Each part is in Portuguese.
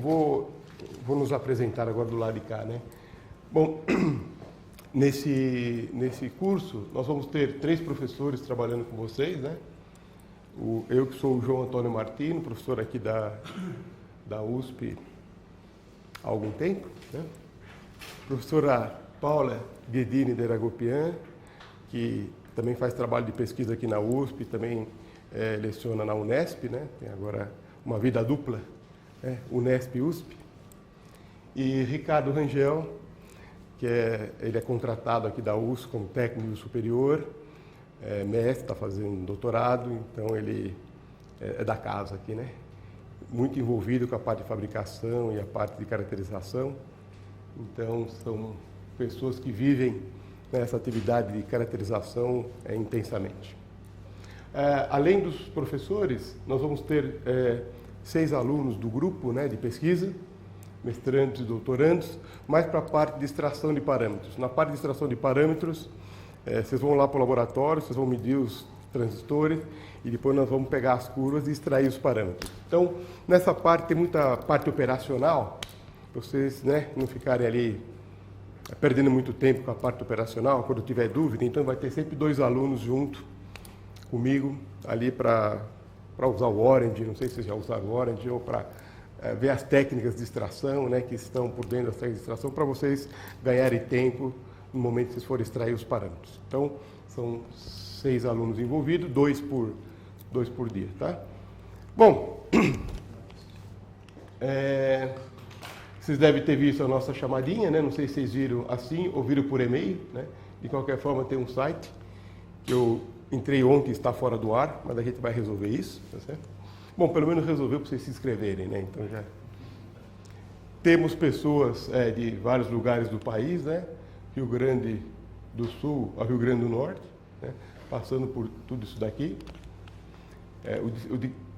Vou nos apresentar agora do lado de cá, né? Bom, nesse curso nós vamos ter 3 professores trabalhando com vocês, né? Eu que sou o João Antônio Martino, professor aqui da USP há algum tempo, né? Professora Paula Guedini de Ragopian, que também faz trabalho de pesquisa aqui na USP, também leciona na Unesp, né? Tem agora uma vida dupla, né? Unesp e USP. E Ricardo Rangel, que ele é contratado aqui da USP como técnico superior, mestre, está fazendo doutorado, então ele é da casa aqui, né? Muito envolvido com a parte de fabricação e a parte de caracterização. Então, são pessoas que vivem nessa atividade de caracterização intensamente. Além dos professores, nós vamos ter 6 alunos do grupo, né, de pesquisa, mestrandos e doutorandos, mais para a parte de extração de parâmetros. Na parte de extração de parâmetros, vocês vão lá para o laboratório, vocês vão medir os transistores e depois nós vamos pegar as curvas e extrair os parâmetros. Então, nessa parte tem muita parte operacional, para vocês, né, não ficarem ali perdendo muito tempo com a parte operacional. Quando tiver dúvida, então vai ter sempre 2 alunos junto comigo ali para usar o Orange, não sei se vocês já usaram o Orange, ou para ver as técnicas de extração, né, que estão por dentro das técnicas de extração, para vocês ganharem tempo no momento que vocês forem extrair os parâmetros. Então, são 6 alunos envolvidos, 2 por dia, tá? Bom, vocês devem ter visto a nossa chamadinha, né? Não sei se vocês viram assim ou viram por e-mail, né? De qualquer forma, tem um site que eu entrei ontem e está fora do ar, mas a gente vai resolver isso, tá certo? Bom, pelo menos resolveu para vocês se inscreverem, né? Então já temos pessoas de vários lugares do país, né? Rio Grande do Sul ao Rio Grande do Norte, né? Passando por tudo isso daqui.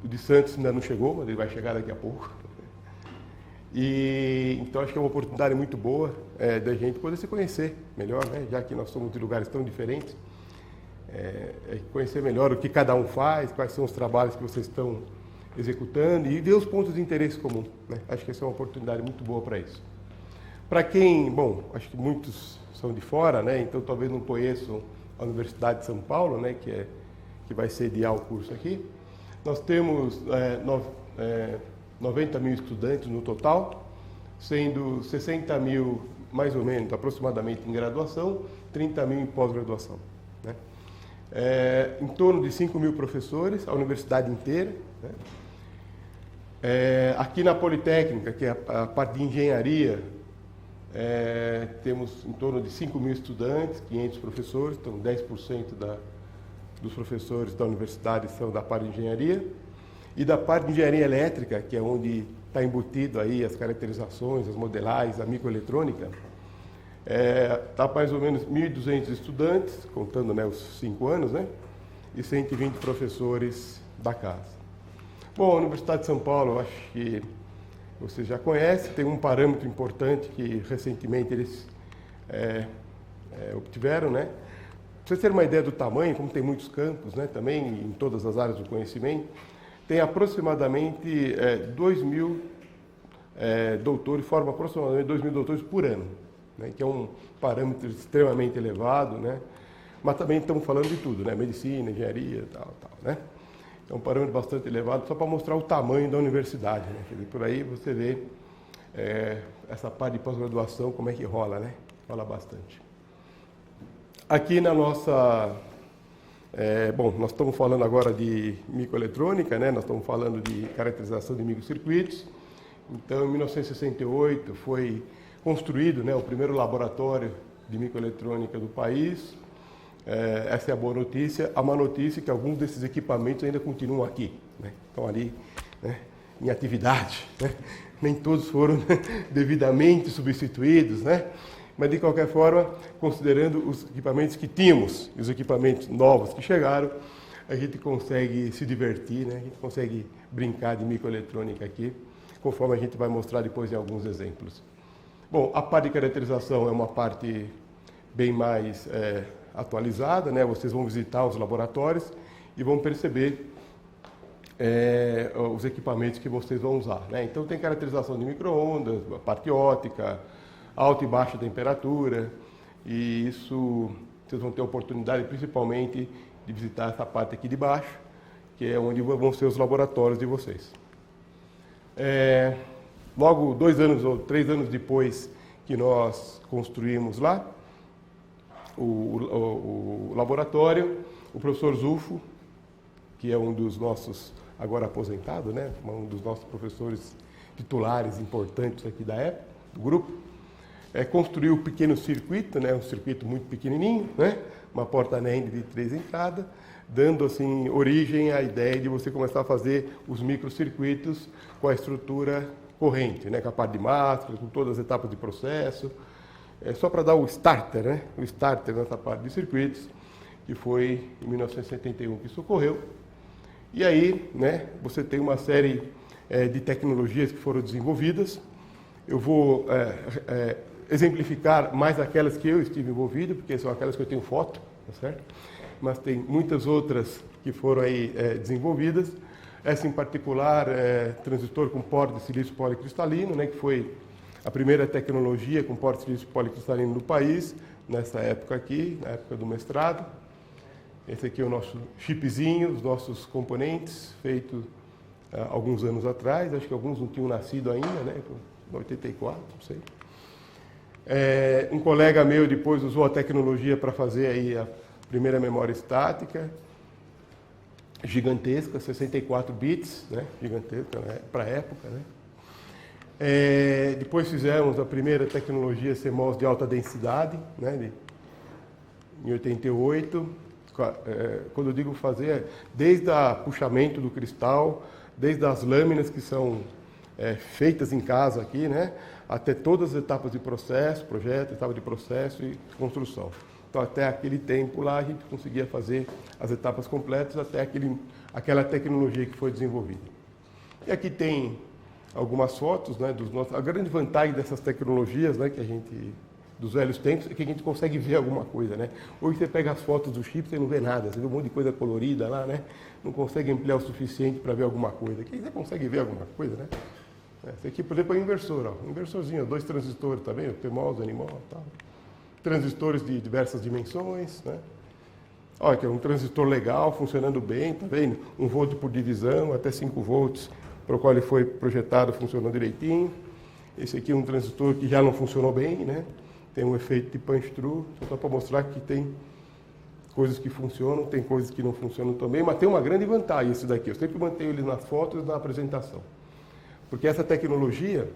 O de Santos ainda não chegou, mas ele vai chegar daqui a pouco. E então acho que é uma oportunidade muito boa da gente poder se conhecer melhor, né? Já que nós somos de lugares tão diferentes, conhecer melhor o que cada um faz, quais são os trabalhos que vocês estão executando e ver os pontos de interesse comum, né? Acho que essa é uma oportunidade muito boa para isso. Para quem, bom, acho que muitos são de fora, né? Então talvez não conheçam a Universidade de São Paulo, né? Que vai sediar o curso aqui. Nós temos 90 mil estudantes no total, sendo 60 mil, mais ou menos, aproximadamente em graduação, 30 mil em pós-graduação, né? Em torno de 5 mil professores, a universidade inteira, né? Aqui na Politécnica, que é a parte de engenharia, temos em torno de 5 mil estudantes, 500 professores, então 10% dos professores da universidade são da parte de engenharia. E da parte de engenharia elétrica, que é onde está embutido aí as caracterizações, as modelagens, a microeletrônica, está mais ou menos 1.200 estudantes, contando, né, os 5 anos, né, e 120 professores da casa. Bom, a Universidade de São Paulo, eu acho que vocês já conhecem, tem um parâmetro importante que recentemente eles obtiveram, né? Para vocês terem uma ideia do tamanho, como tem muitos campos, né, também em todas as áreas do conhecimento, tem aproximadamente 2.000 doutores, forma aproximadamente 2.000 doutores por ano, né, que é um parâmetro extremamente elevado, né? Mas também estamos falando de tudo, né? Medicina, engenharia, tal, né? É um parâmetro bastante elevado, só para mostrar o tamanho da universidade, né? Quer dizer, por aí você vê essa parte de pós-graduação, como é que rola, né? Rola bastante. Aqui na nossa... bom, nós estamos falando agora de microeletrônica, né? Nós estamos falando de caracterização de microcircuitos. Então, em 1968, foi construído, né, o primeiro laboratório de microeletrônica do país. Essa é a boa notícia. A má notícia é que alguns desses equipamentos ainda continuam aqui, né? Estão ali, né, em atividade, né? Nem todos foram, né, devidamente substituídos, né? Mas, de qualquer forma, considerando os equipamentos que tínhamos e os equipamentos novos que chegaram, a gente consegue se divertir, né? A gente consegue brincar de microeletrônica aqui, conforme a gente vai mostrar depois em alguns exemplos. Bom, a parte de caracterização é uma parte bem mais atualizada, né? Vocês vão visitar os laboratórios e vão perceber os equipamentos que vocês vão usar, né? Então tem caracterização de micro-ondas, parte ótica, alta e baixa temperatura, e isso vocês vão ter a oportunidade principalmente de visitar essa parte aqui de baixo, que é onde vão ser os laboratórios de vocês. Logo 2 anos ou 3 anos depois que nós construímos lá o laboratório, o professor Zulfo, que é um dos nossos, agora aposentado, né, um dos nossos professores titulares importantes aqui da época, do grupo, construiu um pequeno circuito, né, um circuito muito pequenininho, né, uma porta NAND de 3 entradas, dando assim origem à ideia de você começar a fazer os microcircuitos com a estrutura corrente, né, com a parte de máscara, com todas as etapas de processo. Só para dar o starter, né, o starter nessa parte de circuitos, que foi em 1971 que isso ocorreu. E aí, né, você tem uma série de tecnologias que foram desenvolvidas. Eu vou exemplificar mais aquelas que eu estive envolvido, porque são aquelas que eu tenho foto, tá certo? Mas tem muitas outras que foram aí desenvolvidas. Essa em particular transistor com poro de silício policristalino, né, que foi a primeira tecnologia com poro de silício policristalino no país, nessa época aqui, na época do mestrado. Esse aqui é o nosso chipzinho, os nossos componentes, feitos alguns anos atrás. Acho que alguns não tinham nascido ainda, né? Em 84, não sei. Um colega meu depois usou a tecnologia para fazer aí a primeira memória estática, gigantesca, 64 bits, né? Gigantesca, né? Para a época, né? Depois fizemos a primeira tecnologia CMOS de alta densidade, né? Em 88. Quando eu digo fazer, desde o puxamento do cristal, desde as lâminas que são feitas em casa aqui, né, até todas as etapas de processo, projeto, etapa de processo e construção. Então, até aquele tempo lá, a gente conseguia fazer as etapas completas até aquela tecnologia que foi desenvolvida. E aqui tem algumas fotos, né, a grande vantagem dessas tecnologias, né, que a gente... dos velhos tempos, é que a gente consegue ver alguma coisa, né? Hoje você pega as fotos do chip, você não vê nada, você vê um monte de coisa colorida lá, né? Não consegue ampliar o suficiente para ver alguma coisa. Aqui você consegue ver alguma coisa, né? Esse aqui, por exemplo, é um inversor, ó. Um inversorzinho, 2 transistores, tá vendo? PMOS, NMOS, tal. Transistores de diversas dimensões, né? Olha, que é um transistor legal, funcionando bem, tá vendo? 1 volt por divisão, até 5 volts, para o qual ele foi projetado, funcionou direitinho. Esse aqui é um transistor que já não funcionou bem, né? Tem um efeito de punch-through, só para mostrar que tem coisas que funcionam, tem coisas que não funcionam também, mas tem uma grande vantagem esse daqui. Eu sempre mantenho ele nas fotos e na apresentação. Porque essa tecnologia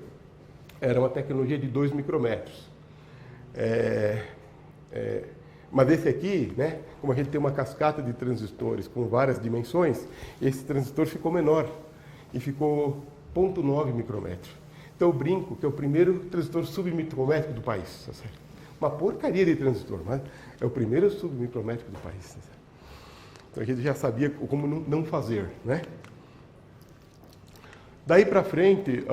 era uma tecnologia de 2 micrômetros. Mas esse aqui, né, como a gente tem uma cascata de transistores com várias dimensões, esse transistor ficou menor e ficou 0,9 micrômetros. Então eu brinco que é o primeiro transistor submicrométrico do país. Tá certo? Uma porcaria de transistor, mas é o primeiro submicrométrico do país. Tá certo? Então a gente já sabia como não fazer, né? Daí para frente,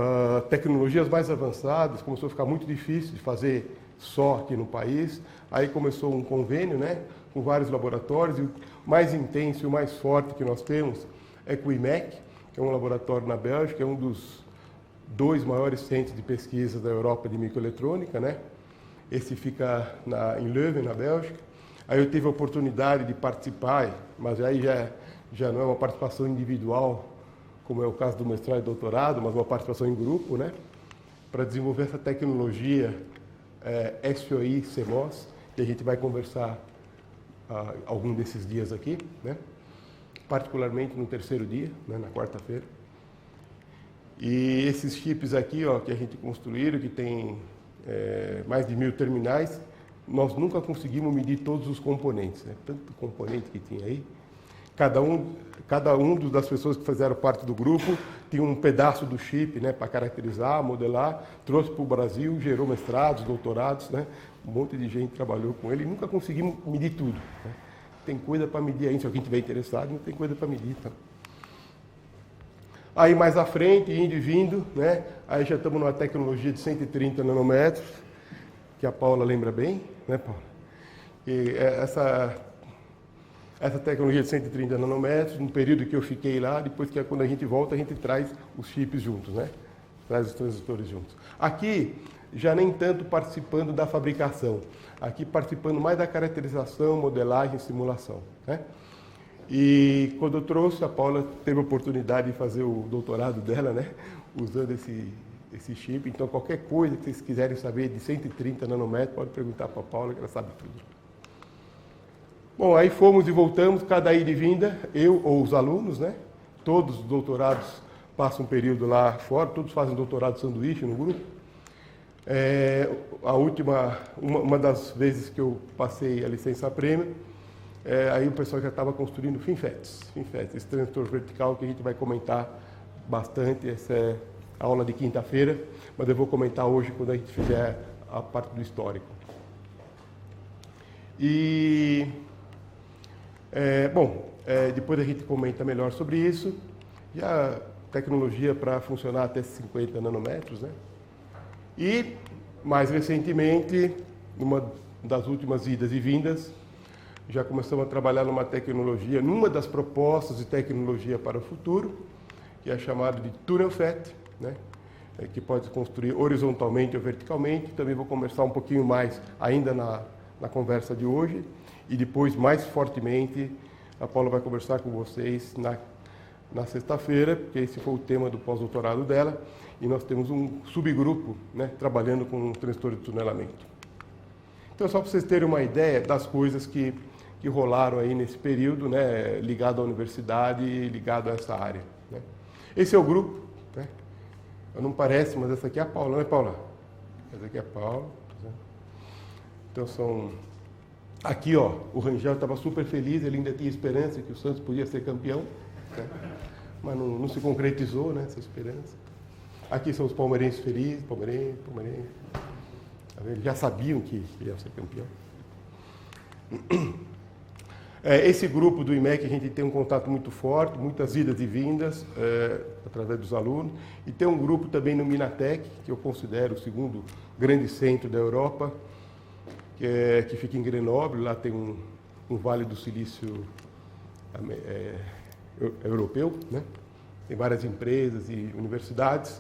tecnologias mais avançadas, começou a ficar muito difícil de fazer só aqui no país. Aí começou um convênio, né, com vários laboratórios. E o mais intenso e o mais forte que nós temos é com o IMEC, que é um laboratório na Bélgica, é um dos 2 maiores centros de pesquisa da Europa de microeletrônica, né? Esse fica em Leuven, na Bélgica. Aí eu tive a oportunidade de participar, mas aí já não é uma participação individual, como é o caso do mestrado e doutorado, mas uma participação em grupo, né? Para desenvolver essa tecnologia SOI CMOS, que a gente vai conversar algum desses dias aqui, né? Particularmente no 3º dia, né? Na quarta-feira. E esses chips aqui, ó, que a gente construíram, que tem mais de 1000 terminais, nós nunca conseguimos medir todos os componentes, né? Tanto componente que tinha aí. Cada um das pessoas que fizeram parte do grupo tinha um pedaço do chip, né, para caracterizar, modelar, trouxe para o Brasil, gerou mestrados, doutorados, né? Um monte de gente trabalhou com ele e nunca conseguimos medir tudo, né? Tem coisa para medir aí, se alguém estiver interessado, não tem coisa para medir, tá? Aí mais à frente, indo e vindo, né? Aí já estamos numa tecnologia de 130 nanômetros, que a Paula lembra bem, né, Paula? E essa tecnologia de 130 nanômetros, no período que eu fiquei lá, depois que quando a gente volta, a gente traz os chips juntos, né? Traz os transistores juntos. Aqui, já nem tanto participando da fabricação, aqui participando mais da caracterização, modelagem, simulação, né? E quando eu trouxe, a Paula teve a oportunidade de fazer o doutorado dela, né? Usando esse chip. Então, qualquer coisa que vocês quiserem saber de 130 nanômetros, pode perguntar para a Paula, que ela sabe tudo. Bom, aí fomos e voltamos, cada ida e vinda, eu ou os alunos, né? Todos os doutorados passam um período lá fora, todos fazem doutorado sanduíche no grupo. Uma das vezes que eu passei a licença-prêmio, aí o pessoal já estava construindo FinFETs, esse transistor vertical que a gente vai comentar bastante. Essa é a aula de quinta-feira, mas eu vou comentar hoje quando a gente fizer a parte do histórico. E, depois a gente comenta melhor sobre isso. E a tecnologia para funcionar até 50 nanômetros, né? E, mais recentemente, numa das últimas idas e vindas, já começamos a trabalhar numa tecnologia, numa das propostas de tecnologia para o futuro, que é chamada de Tunnel FET, né? Que pode se construir horizontalmente ou verticalmente. Também vou conversar um pouquinho mais ainda na conversa de hoje. E depois, mais fortemente, a Paula vai conversar com vocês na sexta-feira, porque esse foi o tema do pós-doutorado dela. E nós temos um subgrupo, né, trabalhando com um transistor de tunelamento. Então, só para vocês terem uma ideia das coisas que rolaram aí nesse período, né, ligado à universidade e ligado a essa área, né. Esse é o grupo, né? Não parece, mas essa aqui é a Paula, não é, Paula? Essa aqui é a Paula. Então são... Aqui, ó, o Rangel estava super feliz, ele ainda tinha esperança que o Santos podia ser campeão, né? Mas não se concretizou, né, essa esperança. Aqui são os palmeirenses felizes, palmeirense. Eles já sabiam que iam ser campeão. Esse grupo do IMEC, a gente tem um contato muito forte, muitas idas e vindas, através dos alunos. E tem um grupo também no Minatec, que eu considero o segundo grande centro da Europa, que fica em Grenoble. Lá tem um Vale do Silício europeu, né? Tem várias empresas e universidades.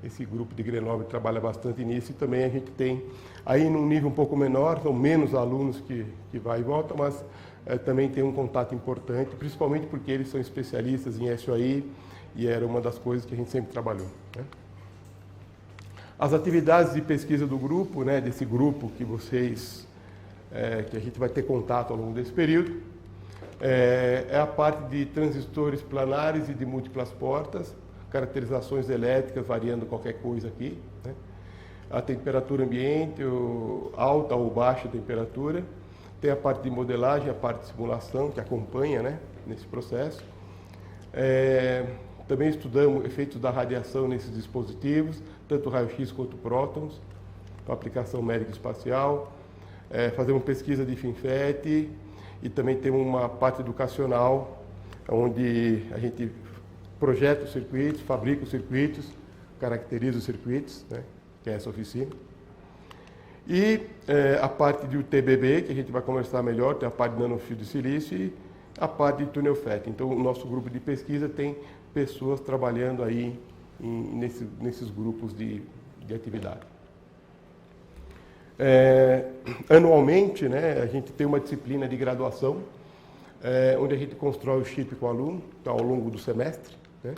Esse grupo de Grenoble trabalha bastante nisso. E também a gente tem, aí num nível um pouco menor, são menos alunos que vai e volta, mas também tem um contato importante, principalmente porque eles são especialistas em SOI e era uma das coisas que a gente sempre trabalhou, né? As atividades de pesquisa do grupo, né, desse grupo que que a gente vai ter contato ao longo desse período, é a parte de transistores planares e de múltiplas portas, caracterizações elétricas variando qualquer coisa aqui, né? A temperatura ambiente, alta ou baixa temperatura. Tem a parte de modelagem, a parte de simulação, que acompanha, né, nesse processo. Também estudamos efeitos da radiação nesses dispositivos, tanto raio-x quanto prótons, para aplicação médica espacial. Fazemos pesquisa de FinFET e também temos uma parte educacional, onde a gente projeta os circuitos, fabrica os circuitos, caracteriza os circuitos, né, que é essa oficina. E a parte de UTBB, que a gente vai conversar melhor, tem a parte de nanofio de silício e a parte de túnel FET. Então, o nosso grupo de pesquisa tem pessoas trabalhando aí nesses grupos de atividade. Anualmente, né, a gente tem uma disciplina de graduação, onde a gente constrói o chip com o aluno, então, ao longo do semestre, né?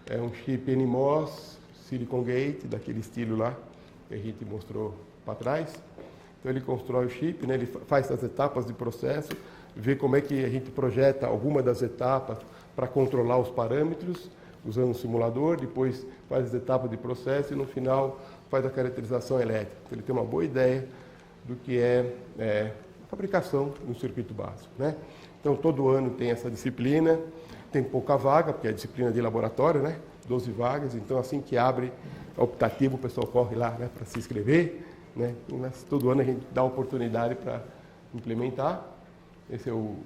É um chip NMOS, Silicon Gate, daquele estilo lá, que a gente mostrou para trás. Então ele constrói o chip, né? Ele faz as etapas de processo, vê como é que a gente projeta alguma das etapas para controlar os parâmetros, usando o simulador, depois faz as etapas de processo e no final faz a caracterização elétrica. Então, ele tem uma boa ideia do que é fabricação no circuito básico, né? Então todo ano tem essa disciplina, tem pouca vaga, porque é disciplina de laboratório, né? 12 vagas, então assim que abre a optativa, o pessoal corre lá, né, para se inscrever, né? Todo ano a gente dá oportunidade para implementar. Esse é o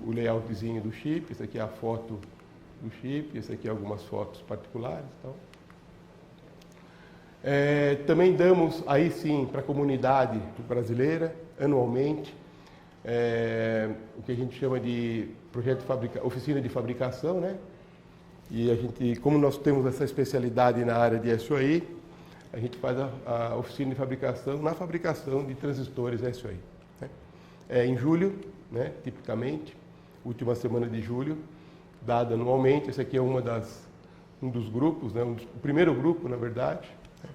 layoutzinho do chip, esse aqui é a foto do chip, esse aqui é algumas fotos particulares e tal. Também damos, aí sim, para a comunidade brasileira, anualmente, o que a gente chama de oficina de fabricação, né? E a gente, como nós temos essa especialidade na área de SOI, a gente faz a oficina de fabricação na fabricação de transistores SOI. Né? Em julho, né, tipicamente, última semana de julho, dada anualmente. Esse aqui é um dos grupos, né, o primeiro grupo, na verdade. Né?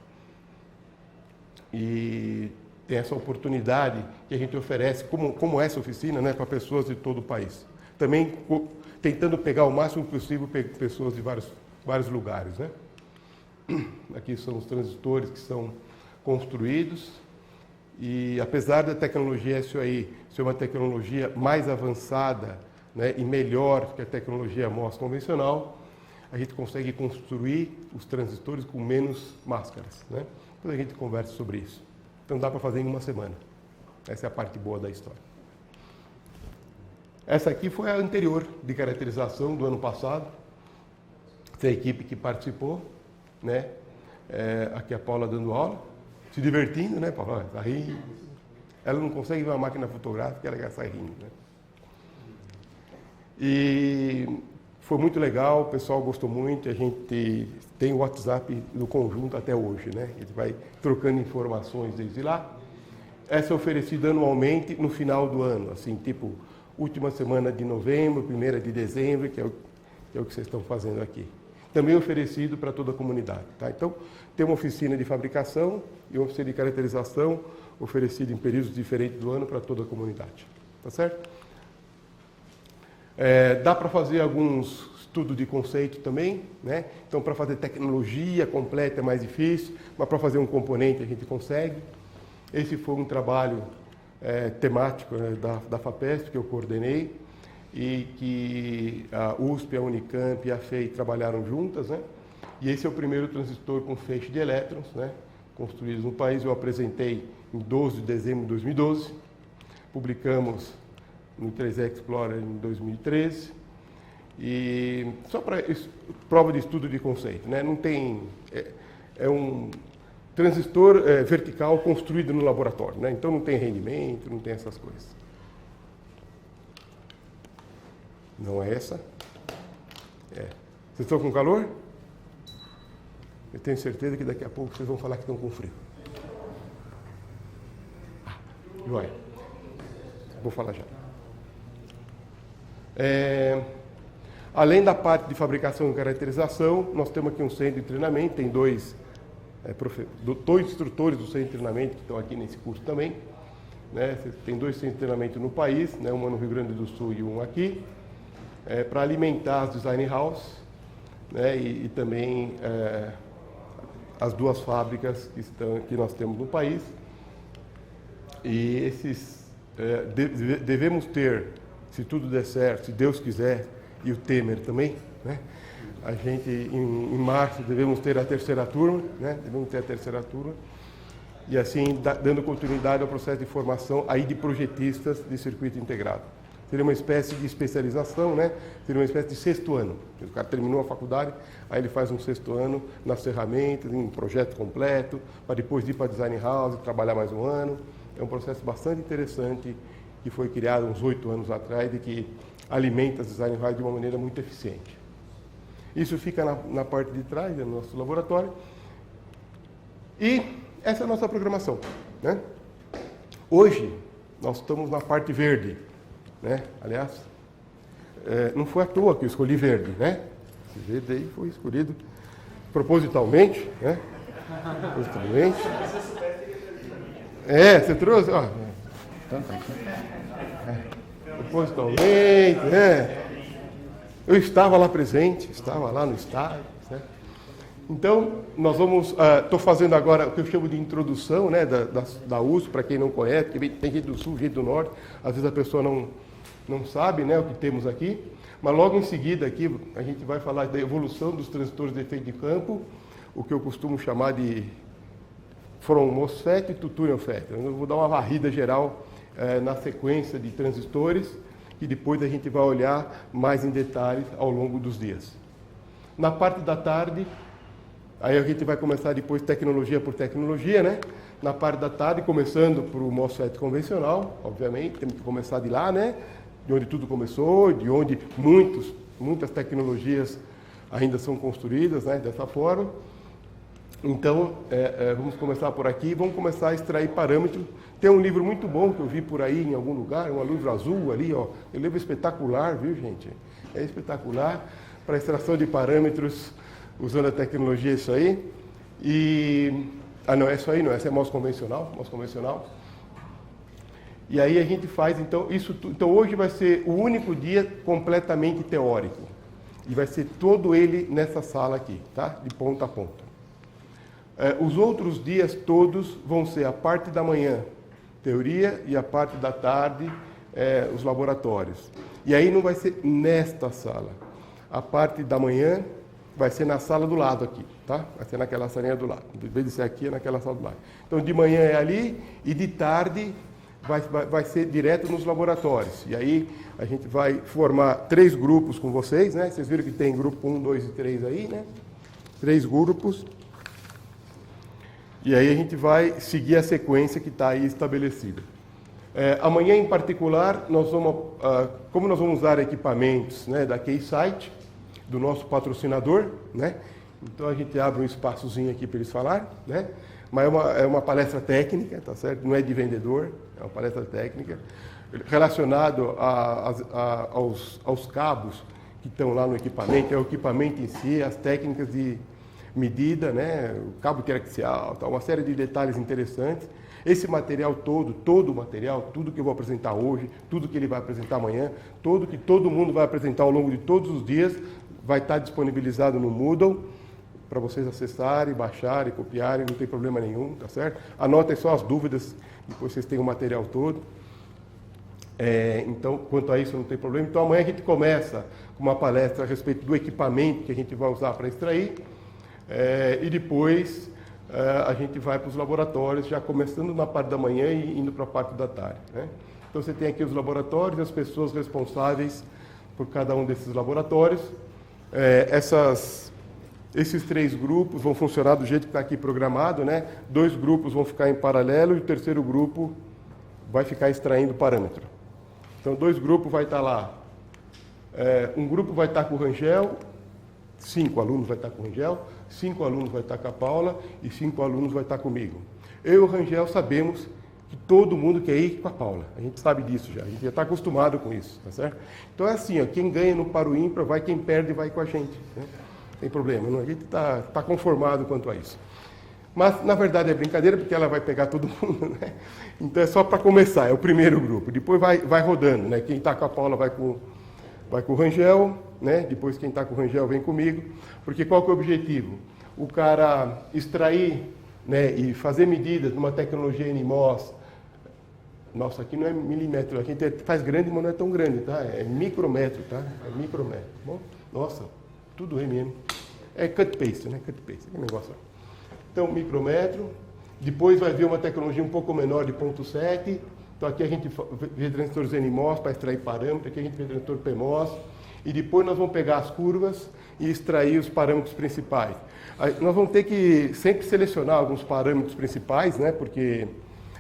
E tem essa oportunidade que a gente oferece, como essa oficina, né, para pessoas de todo o país. Também tentando pegar o máximo possível pessoas de vários lugares. Né? Aqui são os transistores que são construídos. E apesar da tecnologia SOI ser uma tecnologia mais avançada, né, e melhor que a tecnologia MOS convencional, a gente consegue construir os transistores com menos máscaras. Né? Depois a gente conversa sobre isso. Então dá para fazer em uma semana. Essa é a parte boa da história. Essa aqui foi a anterior de caracterização do ano passado. Essa é a equipe que participou. Né? Aqui a Paula dando aula, se divertindo, né, Paula? Está rindo. Ela não consegue ver uma máquina fotográfica, ela sai rindo. Né? E foi muito legal, o pessoal gostou muito, a gente tem o WhatsApp do conjunto até hoje, né? A gente vai trocando informações desde lá. Essa é oferecida anualmente no final do ano, assim, tipo, última semana de novembro, primeira de dezembro, que é o que vocês estão fazendo aqui. Também oferecido para toda a comunidade. Tá? Então, tem uma oficina de fabricação e uma oficina de caracterização oferecida em períodos diferentes do ano para toda a comunidade. Tá certo? Dá para fazer alguns estudos de conceito também, né? Então, para fazer tecnologia completa é mais difícil, mas para fazer um componente a gente consegue. Esse foi um trabalho temático, né, da FAPESP, que eu coordenei, e que a USP, a Unicamp e a FEI trabalharam juntas, né? E esse é o primeiro transistor com feixe de elétrons, né, construídos no país. Eu apresentei em 12 de dezembro de 2012, publicamos no 3E Explorer em 2013, e só para prova de estudo de conceito, né? Não tem, é um transistor vertical construído no laboratório, né? Então não tem rendimento, não tem essas coisas. Não é essa? Vocês estão com calor? Eu tenho certeza que daqui a pouco vocês vão falar que estão com frio. Joia. Vou falar já. Além da parte de fabricação e caracterização, nós temos aqui um centro de treinamento, tem dois instrutores do centro de treinamento que estão aqui nesse curso também. Né? Tem 2 centros de treinamento no país, né? Um no Rio Grande do Sul e um aqui, para alimentar as design house, né? E também as 2 fábricas que nós temos no país. E esses devemos ter, se tudo der certo, se Deus quiser, e o Temer também, né? A gente, em março, devemos ter a 3ª turma, né? Devemos ter a 3ª turma, e assim, dando continuidade ao processo de formação aí de projetistas de circuito integrado. Seria uma espécie de especialização, né? Seria uma espécie de 6º ano. O cara terminou a faculdade, aí ele faz um 6º ano nas ferramentas, em um projeto completo, para depois ir para design house, trabalhar mais um ano. É um processo bastante interessante, que foi criado uns 8 anos atrás e que alimenta as design house de uma maneira muito eficiente. Isso fica na parte de trás, no nosso laboratório. E essa é a nossa programação, né? Hoje, nós estamos na parte verde, né? Aliás, não foi à toa que eu escolhi verde, né? Esse verde aí foi escolhido propositalmente, né? Propositalmente. Você trouxe? Ó. Propositalmente, né? Eu estava lá presente, estava lá no estádio, né? Então, nós vamos... Estou fazendo agora o que eu chamo de introdução, né, da USP, para quem não conhece, porque tem gente do Sul, gente do Norte, às vezes a pessoa não sabe, né, o que temos aqui, mas logo em seguida aqui a gente vai falar da evolução dos transistores de efeito de campo, o que eu costumo chamar de from MOSFET to TUNEL-FET. Eu vou dar uma varrida geral na sequência de transistores, e depois a gente vai olhar mais em detalhes ao longo dos dias. Na parte da tarde, Aí a gente vai começar depois tecnologia por tecnologia, né? Na parte da tarde, começando por o MOSFET convencional, obviamente, temos que começar de lá, né? De onde tudo começou, de onde muitas tecnologias ainda são construídas, né? Dessa forma. Então, vamos começar por aqui, vamos começar a extrair parâmetros. Tem um livro muito bom que eu vi por aí em algum lugar, um livro azul ali, ó. Um livro espetacular, viu, gente? É espetacular para extração de parâmetros usando a tecnologia, isso aí. Não, é isso aí, não, essa é MOS convencional. E aí a gente faz, então, isso tudo. Então, hoje vai ser o único dia completamente teórico. E vai ser todo ele nessa sala aqui, tá? De ponta a ponta. Os outros dias todos vão ser a parte da manhã, teoria, e a parte da tarde, os laboratórios. E aí não vai ser nesta sala. A parte da manhã vai ser na sala do lado aqui, tá? Vai ser naquela salinha do lado. Em vez de ser aqui, é naquela sala do lado. Então, de manhã é ali e de tarde vai ser direto nos laboratórios. E aí a gente vai formar 3 grupos com vocês, né? Vocês viram que tem grupo 1, 2 e 3 aí, né? 3 grupos. E aí a gente vai seguir a sequência que está aí estabelecida. Amanhã, em particular, como nós vamos usar equipamentos, né, da Keysight, do nosso patrocinador, né? Então a gente abre um espaçozinho aqui para eles falarem, né? Mas é uma palestra técnica, tá certo? Não é de vendedor, é uma palestra técnica relacionado aos cabos que estão lá no equipamento, é o equipamento em si, as técnicas de medida, né? O cabo coaxial, uma série de detalhes interessantes. Esse material todo o material, tudo que eu vou apresentar hoje, tudo que ele vai apresentar amanhã, tudo que todo mundo vai apresentar ao longo de todos os dias, vai estar disponibilizado no Moodle para vocês acessarem, baixarem, copiarem, não tem problema nenhum, tá certo? Anotem só as dúvidas, depois vocês têm o material todo. Então, quanto a isso, não tem problema. Então, amanhã a gente começa com uma palestra a respeito do equipamento que a gente vai usar para extrair. E depois a gente vai para os laboratórios, já começando na parte da manhã e indo para a parte da tarde, né? Então você tem aqui os laboratórios e as pessoas responsáveis por cada um desses laboratórios. Esses 3 grupos vão funcionar do jeito que está aqui programado, né? 2 grupos vão ficar em paralelo e o terceiro grupo vai ficar extraindo parâmetro. Então 2 grupos vai estar lá. Um grupo vai estar com o Rangel, 5 alunos vai estar com o Rangel, 5 alunos vai estar com a Paula e 5 alunos vai estar comigo. Eu e o Rangel sabemos que todo mundo quer ir com a Paula. A gente sabe disso já, a gente já está acostumado com isso, tá certo? Então é assim, ó, quem ganha no par ímpar vai, quem perde vai com a gente, né? Não tem problema, não? A gente está conformado quanto a isso. Mas, na verdade, é brincadeira, porque ela vai pegar todo mundo, né? Então é só para começar, é o primeiro grupo. Depois vai rodando, né? Quem está com a Paula vai com o Rangel, né? Depois quem está com o Rangel vem comigo, porque qual que é o objetivo? O cara extrair, né, e fazer medidas numa tecnologia NMOS. Nossa, aqui não é milímetro, a gente faz grande, mas não é tão grande, tá? É micrometro, tá? É micrometro, tá bom? Nossa, tudo MM. É cut paste, né? Cut paste, é negócio. Então, micrometro. Depois vai vir uma tecnologia um pouco menor de 0.7. Então aqui a gente vê transistores NMOS para extrair parâmetros, aqui a gente vê transistor PMOS. E depois nós vamos pegar as curvas e extrair os parâmetros principais. Aí nós vamos ter que sempre selecionar alguns parâmetros principais, né? Porque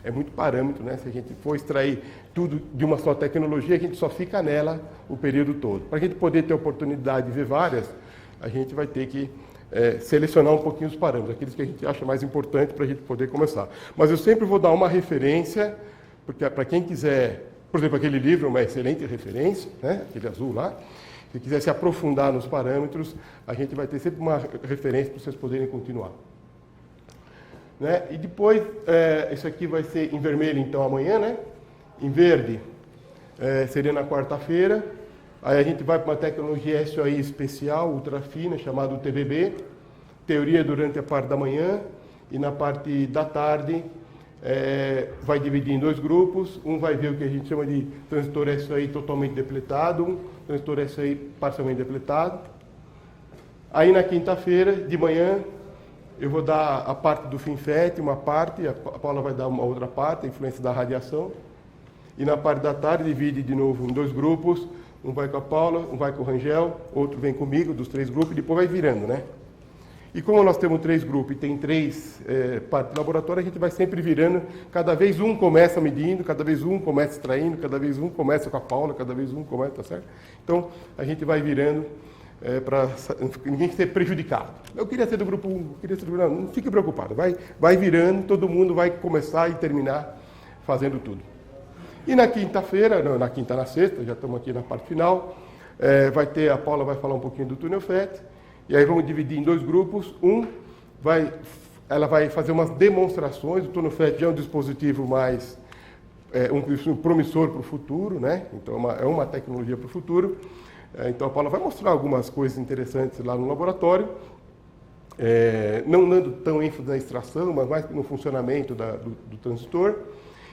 é muito parâmetro, né? Se a gente for extrair tudo de uma só tecnologia, a gente só fica nela o período todo. Para a gente poder ter a oportunidade de ver várias, a gente vai ter que selecionar um pouquinho os parâmetros, aqueles que a gente acha mais importante para a gente poder começar. Mas eu sempre vou dar uma referência, porque para quem quiser, por exemplo, aquele livro é uma excelente referência, né? Aquele azul lá. Se quiser se aprofundar nos parâmetros, a gente vai ter sempre uma referência para vocês poderem continuar. Né? E depois, isso aqui vai ser em vermelho, então, amanhã, né? Em verde, seria na quarta-feira. Aí a gente vai para uma tecnologia SOI especial, ultra fina, chamada TBB. Teoria durante a parte da manhã. E na parte da tarde, vai dividir em 2 grupos. Um vai ver o que a gente chama de transistor SOI totalmente depletado, um transistor SOI parcialmente depletado. Aí na quinta-feira, de manhã, eu vou dar a parte do FinFET, uma parte, a Paula vai dar uma outra parte, a influência da radiação. E na parte da tarde, divide de novo em 2 grupos. Um vai com a Paula, um vai com o Rangel, outro vem comigo, dos 3 grupos, e depois vai virando, né? E como nós temos 3 grupos e tem 3 partes do laboratório, a gente vai sempre virando, cada vez um começa medindo, cada vez um começa extraindo, cada vez um começa com a Paula, cada vez um começa, tá certo? Então, a gente vai virando para ninguém ser prejudicado. Eu queria ser do grupo 1, queria ser do grupo 1, não fique preocupado, vai virando, todo mundo vai começar e terminar fazendo tudo. E na quinta-feira, na sexta, já estamos aqui na parte final, a Paula vai falar um pouquinho do túnel FET, e aí vamos dividir em 2 grupos. Ela vai fazer umas demonstrações. O túnel FET já é um dispositivo mais um promissor para o futuro, né? Então é uma tecnologia para o futuro. Então a Paula vai mostrar algumas coisas interessantes lá no laboratório, não dando tão ênfase na extração, mas mais no funcionamento do transistor.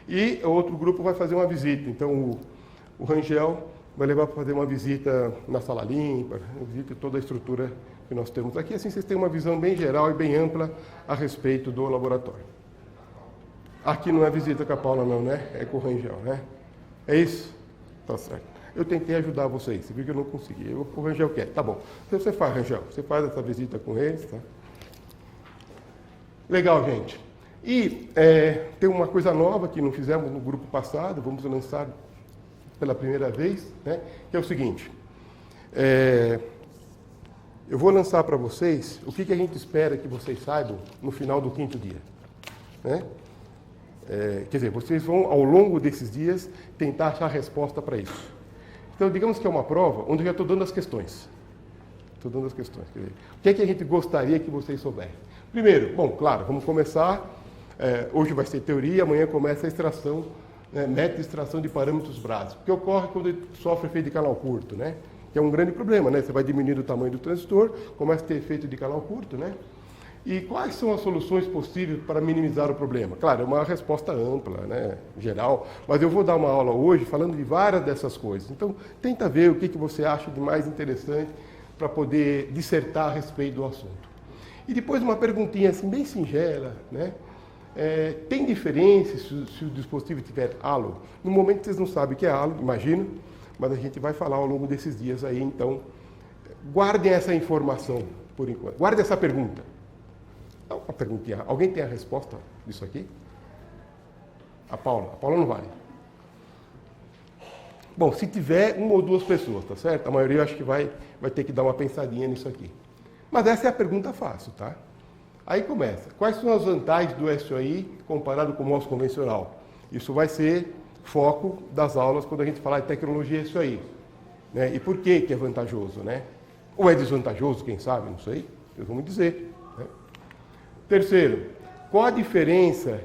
E o outro grupo vai fazer uma visita. Então o Rangel vai levar para fazer uma visita na sala limpa, visita toda a estrutura que nós temos aqui. Assim vocês têm uma visão bem geral e bem ampla a respeito do laboratório. Aqui não é visita com a Paula não, né? É com o Rangel, né? É isso? Tá certo. Eu tentei ajudar vocês, você viu que eu não consegui. O Rangel quer, tá bom. Então você faz, Rangel, você faz essa visita com eles, tá? Legal, gente. E tem uma coisa nova que não fizemos no grupo passado, vamos lançar pela primeira vez, né? Que é o seguinte. Eu vou lançar para vocês o que a gente espera que vocês saibam no final do 5º dia. Né? Quer dizer, vocês vão, ao longo desses dias, tentar achar a resposta para isso. Então, digamos que é uma prova onde eu já estou dando as questões. Estou dando as questões. Quer dizer, o que é que a gente gostaria que vocês soubessem? Primeiro, bom, claro, vamos começar. Hoje vai ser teoria, amanhã começa a extração, método de extração de parâmetros básicos. O que ocorre quando sofre efeito de canal curto, né? Que é um grande problema, né? Você vai diminuindo o tamanho do transistor, começa a ter efeito de canal curto, né? E quais são as soluções possíveis para minimizar o problema? Claro, é uma resposta ampla, né? Geral, mas eu vou dar uma aula hoje falando de várias dessas coisas. Então, tenta ver o que você acha de mais interessante para poder dissertar a respeito do assunto. E depois uma perguntinha assim, bem singela, né? Tem diferença se o dispositivo tiver halo? No momento vocês não sabem o que é halo, imagino, mas a gente vai falar ao longo desses dias aí, então guardem essa informação por enquanto. Guardem essa pergunta. Então, uma perguntinha. Alguém tem a resposta disso aqui? A Paula. A Paula não vale. Bom, se tiver 1 ou 2 pessoas, tá certo? A maioria eu acho que vai ter que dar uma pensadinha nisso aqui. Mas essa é a pergunta fácil, tá? Aí começa. Quais são as vantagens do SOI comparado com o MOS convencional? Isso vai ser foco das aulas quando a gente falar de tecnologia SOI. Né? E por que é vantajoso, né? Ou é desvantajoso, quem sabe, não sei. Vocês vão me dizer. Né? Terceiro, qual a diferença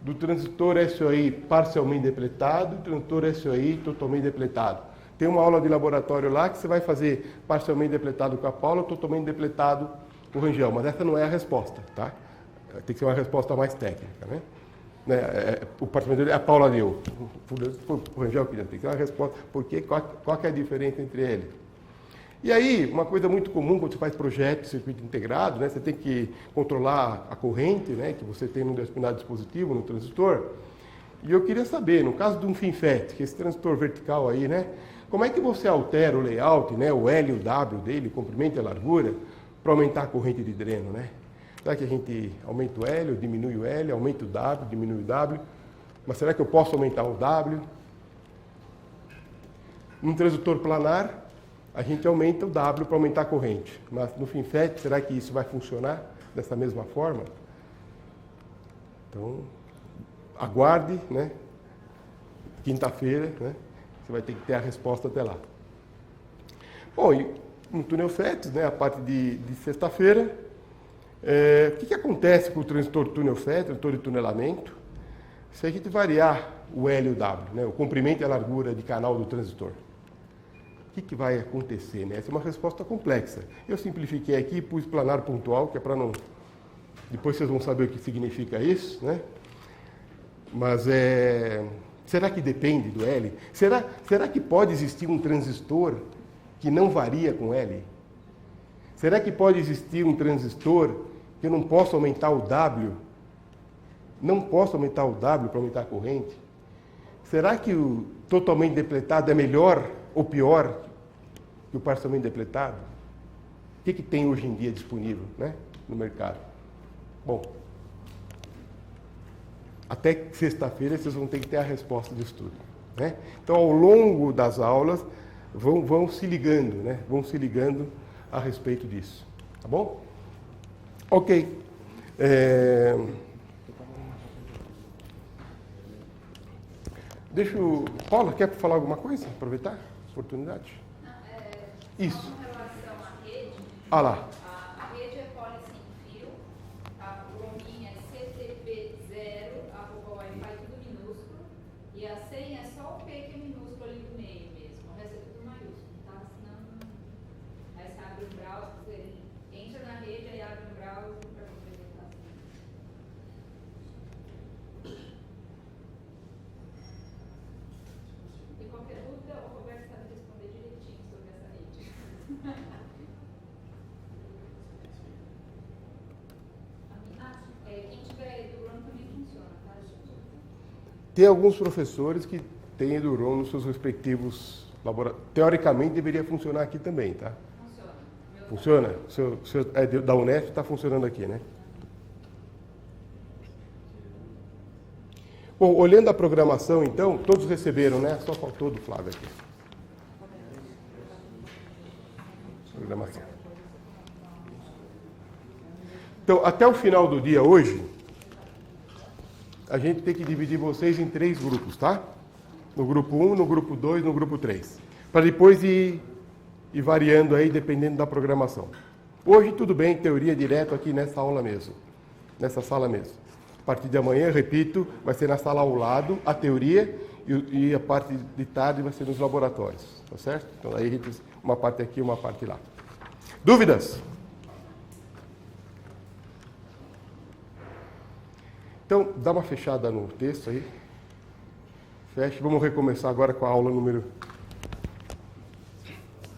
do transistor SOI parcialmente depletado e do transistor SOI totalmente depletado? Tem uma aula de laboratório lá que você vai fazer parcialmente depletado com a Paula, totalmente depletado com o Rangel, mas essa não é a resposta, tá? Tem que ser uma resposta mais técnica, né? O parcialmente dele, a Paula deu, o Rangel que tem que ser uma resposta, porque qual que é a diferença entre eles? E aí, uma coisa muito comum quando você faz projeto de circuito integrado, né? Você tem que controlar a corrente, né? Que você tem no determinado dispositivo, no transistor. E eu queria saber, no caso de um FinFET, que é esse transistor vertical aí, né? Como é que você altera o layout, né? O L e o W dele, o comprimento e a largura, para aumentar a corrente de dreno, né? Será que a gente aumenta o L, diminui o L, aumenta o W, diminui o W? Mas será que eu posso aumentar o W? Num transistor planar, a gente aumenta o W para aumentar a corrente. Mas no FinFET, será que isso vai funcionar dessa mesma forma? Então, aguarde, né? Quinta-feira, né? Você vai ter que ter a resposta até lá. Bom, e no túnel FET, né? A parte de sexta-feira, o que acontece com o transistor túnel FET, transistor de tunelamento, se a gente variar o L e o W, né? O comprimento e a largura de canal do transistor? O que vai acontecer, né? Essa é uma resposta complexa. Eu simplifiquei aqui e pus planar pontual, que é para não... Depois vocês vão saber o que significa isso, né? Mas será que depende do L? Será que pode existir um transistor que não varia com L? Será que pode existir um transistor que eu não posso aumentar o W? Não posso aumentar o W para aumentar a corrente? Será que o totalmente depletado é melhor ou pior que o parcialmente depletado? O que tem hoje em dia disponível, né, no mercado? Bom, até sexta-feira vocês vão ter que ter a resposta disso tudo, né? Então, ao longo das aulas, vão se ligando, né? Vão se ligando a respeito disso, tá bom? Ok. Paula, quer falar alguma coisa? Aproveitar a oportunidade? Não, isso. Com relação à rede, Ah lá. a rede é poli sem fio, o login é ctp0, o Wi-Fi tudo minúsculo, e a senha é só o P que é minúsculo ali no meio mesmo, o resto é tudo maiúsculo, tá? Senão, aí você abre um browser, você entra na rede e abre um browser para complementar a senha. E qualquer dúvida, o Roberto sabe responder direitinho sobre essa rede. Quem tiver Eduron também funciona, tá, gente? Tem alguns professores que têm Eduron nos seus respectivos laboratórios. Teoricamente, deveria funcionar aqui também, tá? Funciona. Funciona? O seu é da Unesp, está funcionando aqui, né? Bom, olhando a programação, então, todos receberam, né? Só faltou do Flávio aqui. Programação. Então, até o final do dia hoje, a gente tem que dividir vocês em 3 grupos, tá? No grupo 1, no grupo 2, no grupo 3. Para depois ir variando aí, dependendo da programação. Hoje, tudo bem, teoria direto aqui nessa aula mesmo. Nessa sala mesmo. A partir de amanhã, repito, vai ser na sala ao lado, a teoria, e a parte de tarde vai ser nos laboratórios, tá certo? Então, aí a gente, uma parte aqui, uma parte lá. Dúvidas? Então, dá uma fechada no texto aí. Feche. Vamos recomeçar agora com a aula número